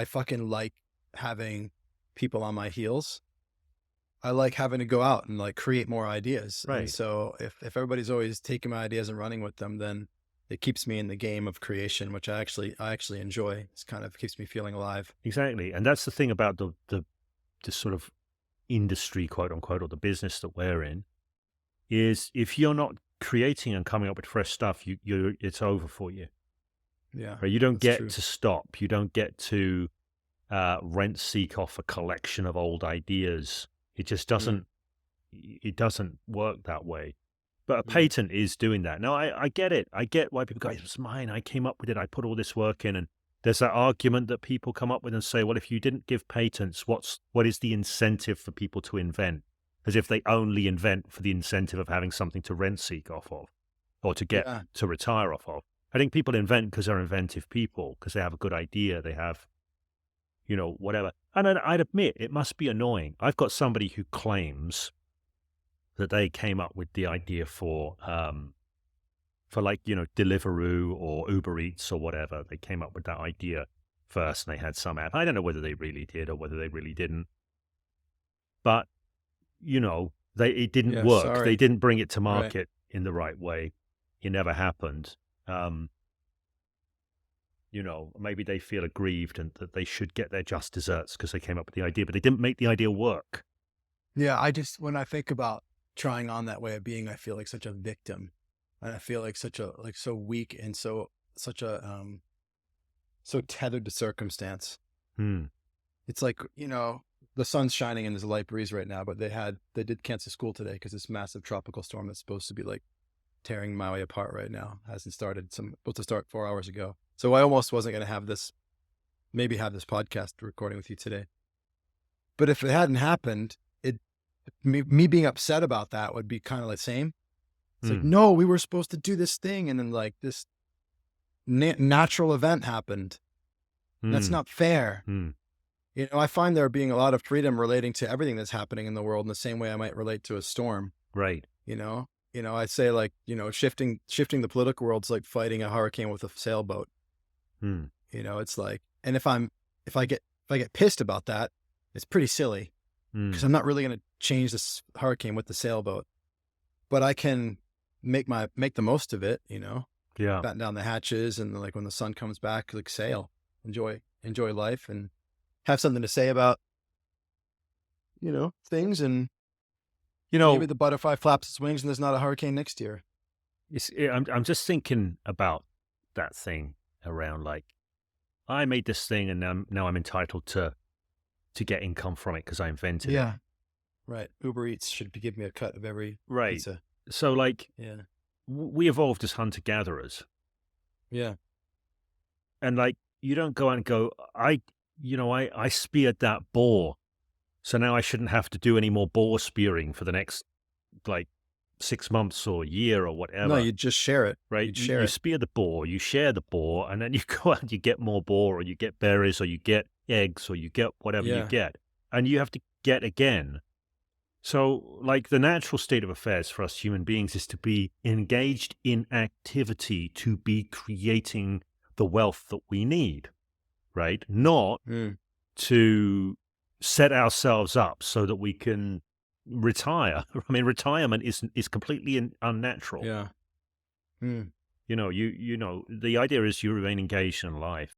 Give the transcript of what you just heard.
I fucking like having people on my heels. I like having to go out and like create more ideas. And Right. so if everybody's always taking my ideas and running with them, then it keeps me in the game of creation, which I actually enjoy. It's kind of keeps me feeling alive. Exactly. And that's the thing about the sort of industry, quote unquote, or the business that we're in, is if you're not creating and coming up with fresh stuff, it's over for you. Yeah, Right? You don't that's get true. to stop. You don't get to rent seek off a collection of old ideas. It just Mm, doesn't work that way. But a mm. patent is doing that. Now, I get it. I get why people go, it's mine. I came up with it. I put all this work in. And there's that argument that people come up with and say, well, if you didn't give patents, what is the incentive for people to invent? As if they only invent for the incentive of having something to rent seek off of or Yeah, to retire off of. I think people invent because they're inventive people, because they have a good idea. They have, whatever. And I'd admit it must be annoying. I've got somebody who claims that they came up with the idea for like, Deliveroo or Uber Eats or whatever. They came up with that idea first and they had some app. I don't know whether they really did or whether they really didn't, but it didn't yeah. work. They Sorry. didn't bring it to Right. market in the right way. It never happened. Um, maybe they feel aggrieved and that they should get their just desserts because they came up with the idea, but they didn't make the idea work. Yeah, when I think about trying on that way of being, I feel like such a victim, and I feel like so weak and such a so tethered to circumstance. Hmm. It's like, the sun's shining and there's a light breeze right now, but they did cancel school today because this massive tropical storm that's supposed to be like tearing Maui apart right now hasn't started. Supposed to start 4 hours ago. So I almost wasn't going to maybe have this podcast recording with you today. But if it hadn't happened, me being upset about that would be kind of the same. It's like, Hmm. no, we were supposed to do this thing. And then like this natural event happened. That's Hmm. not fair. Hmm. I find there being a lot of freedom relating to everything that's happening in the world in the same way I might relate to a storm, Right. you know? I say like, shifting the political world's like fighting a hurricane with a sailboat. Hmm. It's like, and if I get pissed about that, it's pretty silly because Hmm. I'm not really going to change this hurricane with the sailboat, but I can make the most of it, Yeah. batten down the hatches and like when the sun comes back, like sail, enjoy life and have something to say about, things. And You maybe know, the butterfly flaps its wings and there's not a hurricane next year. I'm just thinking about that thing around like I made this thing and now I'm entitled to get income from it because I invented it. Yeah. Right. Uber Eats should give me a cut of every Right. pizza. So like Yeah. we evolved as hunter gatherers, Yeah. and like you don't go out and go, I speared that boar, so now I shouldn't have to do any more boar spearing for the next like 6 months or a year or No, whatever. you'd just share it. Right? You'd share You it. spear the boar, you share the boar, and then you go out and you get more boar, or you get berries, or you get eggs, or you get whatever you Yeah. get, and you have to get again. So, like, the natural state of affairs for us human beings is to be engaged in activity to be creating the wealth that we need, right? Not Mm. to set ourselves up so that we can retire. I mean, retirement is completely unnatural. Yeah. Mm. The idea is you remain engaged in life.